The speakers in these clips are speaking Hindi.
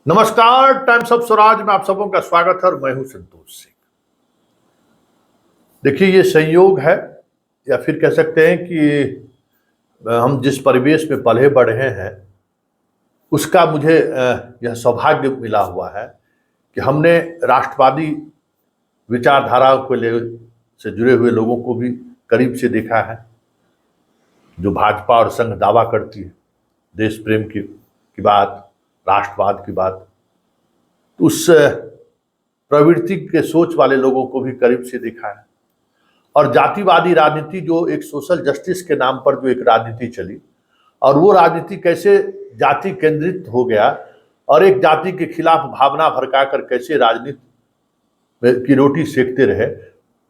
नमस्कार, टाइम्स ऑफ स्वराज में आप सबों का स्वागत है और मैं हूं संतोष सिंह। देखिए, ये संयोग है या फिर कह सकते हैं कि हम जिस परिवेश में पले बढ़े हैं उसका मुझे यह सौभाग्य मिला हुआ है कि हमने राष्ट्रवादी विचारधाराओं को ले से जुड़े हुए लोगों को भी करीब से देखा है, जो भाजपा और संघ दावा करती है देश प्रेम की बात, राष्ट्रवाद की बात। उस प्रवृत्ति के सोच वाले लोगों को भी करीब से देखा है। और जातिवादी राजनीति, जो एक सोशल जस्टिस के नाम पर जो एक राजनीति चली, और वो राजनीति कैसे जाति केंद्रित हो गया और एक जाति के खिलाफ भावना भड़काकर कैसे राजनीति की रोटी सेकते रहे,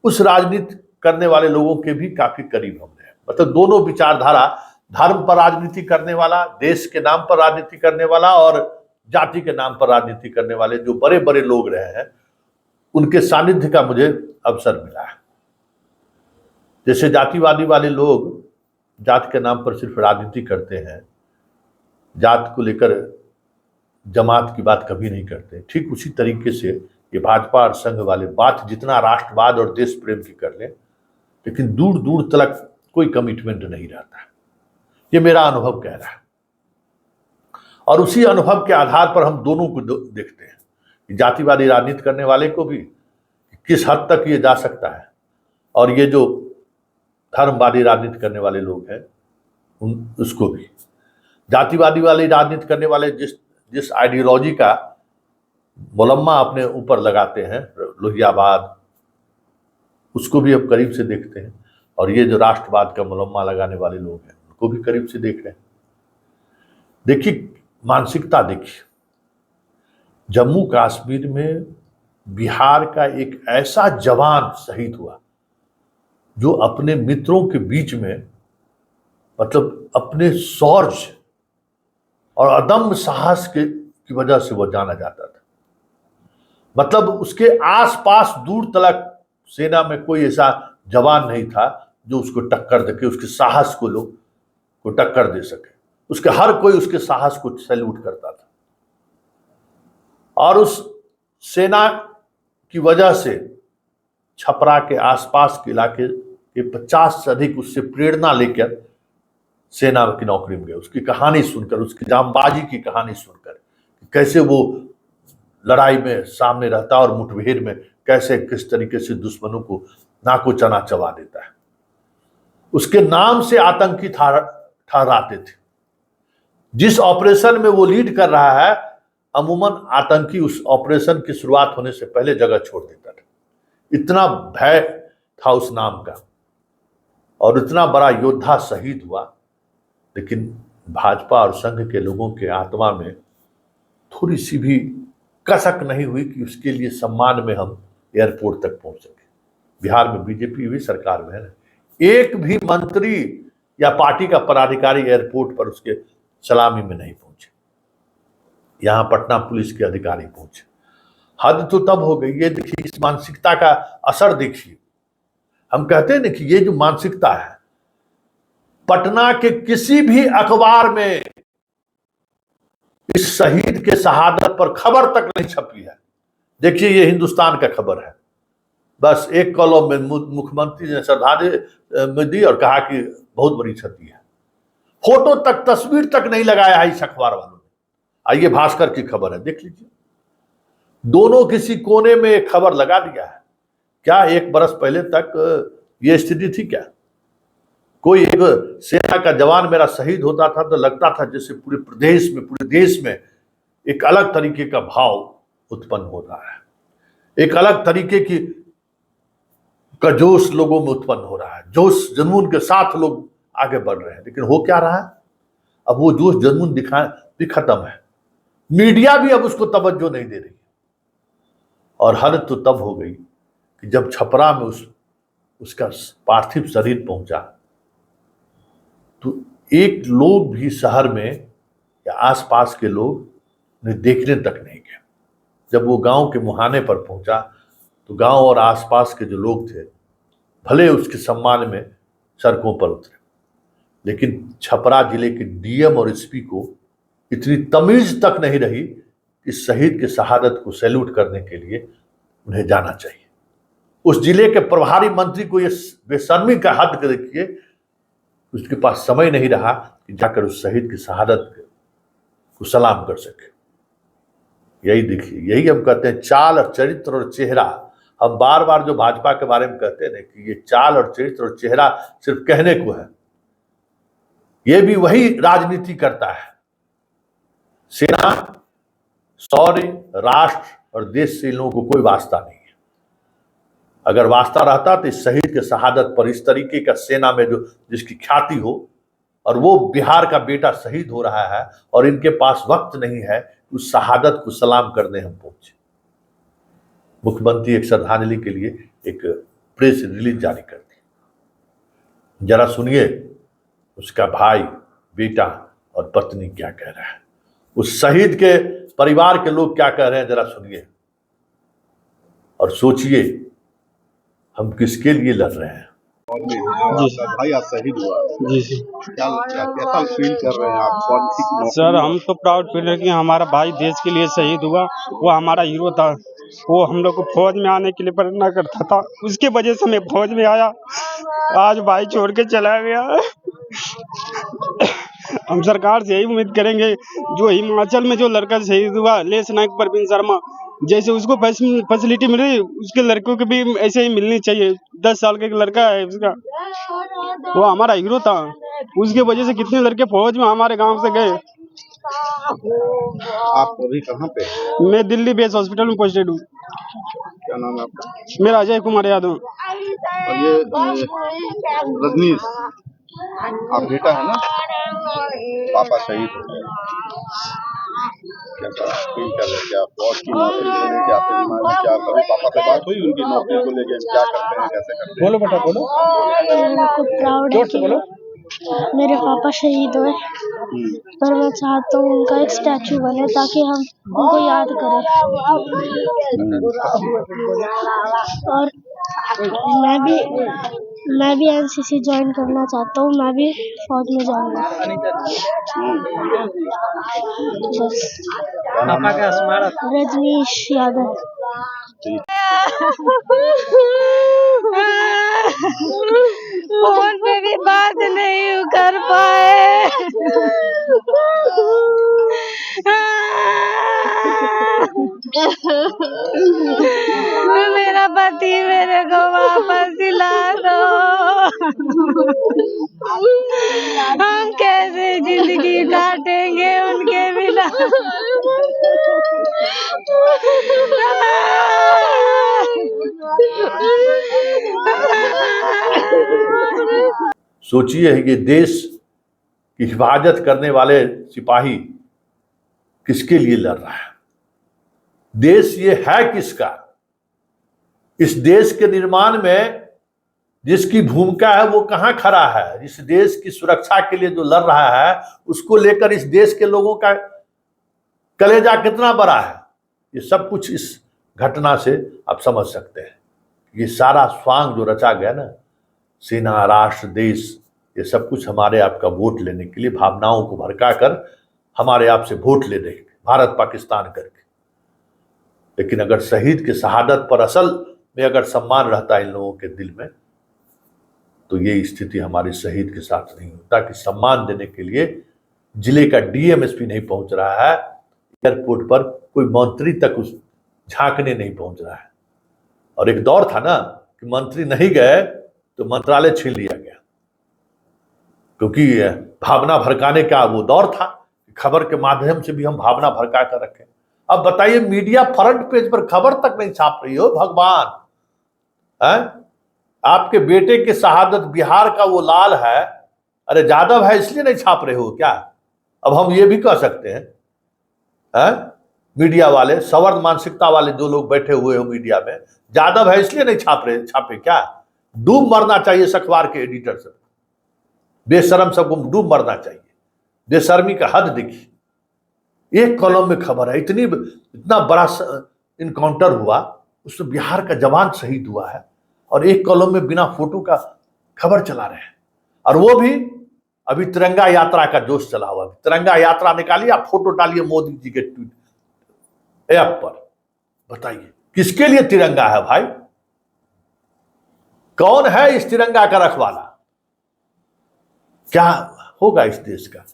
उस राजनीति करने वाले लोगों के भी काफी करीब हम रहे। मतलब दोनों विचारधारा, धर्म पर राजनीति करने वाला, देश के नाम पर राजनीति करने वाला और जाति के नाम पर राजनीति करने वाले जो बड़े बड़े लोग रहे हैं, उनके सानिध्य का मुझे अवसर मिला है। जैसे जातिवादी वाले लोग जात के नाम पर सिर्फ राजनीति करते हैं, जात को लेकर जमात की बात कभी नहीं करते, ठीक उसी तरीके से ये भाजपा और संघ वाले बात जितना राष्ट्रवाद और देश प्रेम की कर लें, लेकिन दूर दूर तक कोई कमिटमेंट नहीं रहता। ये मेरा अनुभव कह रहा है और उसी अनुभव के आधार पर हम दोनों को देखते हैं कि जातिवादी राजनीति करने वाले को भी किस हद तक ये जा सकता है, और ये जो धर्मवादी राजनीति करने वाले लोग हैं उसको भी। जातिवादी वाली राजनीति करने वाले जिस आइडियोलॉजी का मुलम्मा अपने ऊपर लगाते हैं, लोहियावाद, उसको भी अब करीब से देखते हैं। और ये जो राष्ट्रवाद का मुलम्मा लगाने वाले लोग हैं उनको भी करीब से देख रहे हैं। देखिए मानसिकता, देखिए जम्मू कश्मीर में बिहार का एक ऐसा जवान शहीद हुआ जो अपने मित्रों के बीच में, मतलब अपने शौर्य और अदम्य साहस की वजह से वो जाना जाता था। मतलब उसके आसपास दूर तलक सेना में कोई ऐसा जवान नहीं था जो उसको टक्कर दे, उसके साहस को टक्कर दे सके। उसके हर कोई उसके साहस को सैल्यूट करता था। और उस सेना की वजह से छपरा के आसपास के इलाके के 50 से अधिक उससे प्रेरणा लेकर सेना की नौकरी में गए। उसकी कहानी सुनकर, उसकी जांबाजी की कहानी सुनकर, कैसे वो लड़ाई में सामने रहता और मुठभेड़ में कैसे किस तरीके से दुश्मनों को नाको चना चबा देता है। उसके नाम से आतंकी ठहराते थे। जिस ऑपरेशन में वो लीड कर रहा है, अमूमन आतंकी उस ऑपरेशन की शुरुआत होने से पहले जगह छोड़ देता था। इतना भय था उस नाम का, और इतना बड़ा योद्धा शहीद हुआ। लेकिन भाजपा और संघ के लोगों के आत्मा में थोड़ी सी भी कसक नहीं हुई कि उसके लिए सम्मान में हम एयरपोर्ट तक पहुंच सके। बिहार में बीजेपी भी सरकार में है ना, एक भी मंत्री या पार्टी का पदाधिकारी एयरपोर्ट पर उसके सलामी में नहीं पहुंचे। यहां पटना पुलिस के अधिकारी पहुंचे। हद तो तब हो गई। ये देखिए, इस मानसिकता का असर देखिए। हम कहते हैं ना कि ये जो मानसिकता है, पटना के किसी भी अखबार में इस शहीद के शहादत पर खबर तक नहीं छपी है। देखिए, ये हिंदुस्तान का खबर है। बस एक कॉलम में मुख्यमंत्री ने श्रद्धांजलि दी और कहा कि बहुत बड़ी क्षति है। फोटो तक, तस्वीर तक नहीं लगाया है इस अखबार वालों ने। आइए भास्कर की खबर है, देख लीजिए। दोनों किसी कोने में एक खबर लगा दिया है। क्या 1 बरस पहले तक ये स्थिति थी क्या? कोई एक सेना का जवान मेरा शहीद होता था तो लगता था जैसे पूरे प्रदेश में, पूरे देश में एक अलग तरीके का भाव उत्पन्न हो रहा है, एक अलग तरीके का जोश लोगों में उत्पन्न हो रहा है, जोश जुनून के साथ लोग आगे बढ़ रहे हैं। लेकिन हो क्या रहा है? अब वो जोश जुनून भी खत्म है। मीडिया भी अब उसको तवज्जो नहीं दे रही। और हद तो तब हो गई कि जब छपरा में उसका पार्थिव शरीर पहुंचा तो एक लोग भी शहर में या आसपास के लोग ने देखने तक नहीं गए। जब वो गांव के मुहाने पर पहुंचा तो गांव और आसपास के जो लोग थे भले उसके सम्मान में सड़कों पर उतरे, लेकिन छपरा जिले के डीएम और एसपी को इतनी तमीज तक नहीं रही इस शहीद की शहादत को सैल्यूट करने के लिए उन्हें जाना चाहिए। उस जिले के प्रभारी मंत्री को ये बेशर्मी का हद देखिए, उसके पास समय नहीं रहा कि जाकर उस शहीद की शहादत को सलाम कर सके। यही देखिए, यही हम कहते हैं चाल और चरित्र और चेहरा। हम बार बार जो भाजपा के बारे में कहते हैं ना कि ये चाल और चरित्र और चेहरा सिर्फ कहने को है, ये भी वही राजनीति करता है। सेना, शौर्य, राष्ट्र और देश से इन लोगों को कोई वास्ता नहीं है। अगर वास्ता रहता तो इस शहीद के शहादत पर इस तरीके का सेना में जो जिसकी ख्याति हो, और वो बिहार का बेटा शहीद हो रहा है और इनके पास वक्त नहीं है उस शहादत को सलाम करने हम पहुंचे। मुख्यमंत्री एक श्रद्धांजलि के लिए एक प्रेस रिलीज जारी कर दी। जरा सुनिए उसका भाई, बेटा और पत्नी क्या कह रहा है, उस शहीद के परिवार के लोग क्या कह रहे हैं, जरा सुनिए और सोचिए हम किसके लिए लड़ रहे हैं। जी भाई आज शहीद हुआ। जी जी कैसा फील कर रहे हैं आप? सर, हम तो प्राउड फील है कि हमारा भाई देश के लिए शहीद हुआ। वो हमारा हीरो था। वो हम लोग को फौज में आने के लिए प्रेरणा करता था, उसके वजह से मैं फौज में आया। आज भाई छोड़ के चला गया। हम सरकार से यही उम्मीद करेंगे, जो हिमाचल में जो लड़का शहीद हुआ लेस नायक परवीन शर्मा, जैसे उसको फैसिलिटी मिल रही उसके लड़कों को भी ऐसे ही मिलनी चाहिए। 10 साल का एक लड़का है उसका, वो हमारा हीरो था। उसके वजह से कितने लड़के फौज में हमारे गांव से गए। आप अभी कहाँ पे? मैं दिल्ली बेस हॉस्पिटल में पोस्टेड हूँ। क्या नाम है आपका? मेरा अजय कुमार यादव। और ये रजनीश आप बेटा है ना? पापा शहीद हो गए, क्या फील कर रहे थे आप? फौज की नौकरी को लेके आपके दिमाग में क्या? कभी पापा से बात हुई उनकी नौकरी को लेके, क्या करते हैं, कैसे करते हैं? बोलो बेटा बोलो। मेरे को प्राउड है कि मेरे पापा शहीद हुए, पर मैं चाहता हूँ उनका एक स्टैचू बने ताकि हम उनको याद करें। और मैं भी एनसीसी ज्वाइन करना चाहता हूँ, मैं भी फौज में जाऊंगा। बस। पापा का स्मारक रजनीश यादव। फोन पे भी बात नहीं कर पाए। मेरा पति मेरे को वापस दिला दो। हम कैसे जिंदगी काटेंगे उनके बिना। सोचिए ये देश की हिफाजत करने वाले सिपाही किसके लिए लड़ रहा है, देश ये है किसका। इस देश के निर्माण में जिसकी भूमिका है वो कहां खड़ा है, इस देश की सुरक्षा के लिए जो लड़ रहा है उसको लेकर इस देश के लोगों का कलेजा कितना बड़ा है, ये सब कुछ इस घटना से आप समझ सकते हैं। ये सारा स्वांग जो रचा गया ना, सेना, राष्ट्र, देश, ये सब कुछ हमारे आपका वोट लेने के लिए, भावनाओं को भड़का कर हमारे आप से वोट ले देंगे, भारत पाकिस्तान करके। लेकिन अगर शहीद की शहादत पर असल में अगर सम्मान रहता है इन लोगों के दिल में, तो ये स्थिति हमारे शहीद के साथ नहीं होता कि सम्मान देने के लिए जिले का डीएमएसपी नहीं पहुंच रहा है, एयरपोर्ट पर कोई मंत्री तक उस झांकने नहीं पहुंच रहा है। और एक दौर था ना कि मंत्री नहीं गए तो मंत्रालय छीन लिया गया, क्योंकि भावना भड़काने का वो दौर था, खबर के माध्यम से भी हम भावना भड़का कर रखें। अब बताइए, मीडिया फ्रंट पेज पर खबर तक नहीं छाप रही हो, भगवान है? आपके बेटे की शहादत बिहार का वो लाल है, अरे जादव है इसलिए नहीं छाप रहे हो क्या? अब हम ये भी कह सकते हैं, मीडिया वाले, सवर्ण मानसिकता वाले जो लोग बैठे हुए हो मीडिया में, जादव है इसलिए नहीं छापे क्या? डूब मरना चाहिए इस अखबार के एडिटर सब, बेशरम सबको डूब मरना चाहिए। बेशर्मी का हद देखिए, एक कॉलम में खबर है, इतना बड़ा इनकाउंटर हुआ, उसमें बिहार का जवान शहीद हुआ है, और एक कॉलम में बिना फोटो का खबर चला रहे हैं। और वो भी अभी तिरंगा यात्रा का जोश चला हुआ, तिरंगा यात्रा निकालिए, आप फोटो डालिए मोदी जी के ट्वीट, ऐप पर। बताइए किसके लिए तिरंगा है भाई? कौन है इस तिरंगा का रखवाला? क्या होगा इस देश का?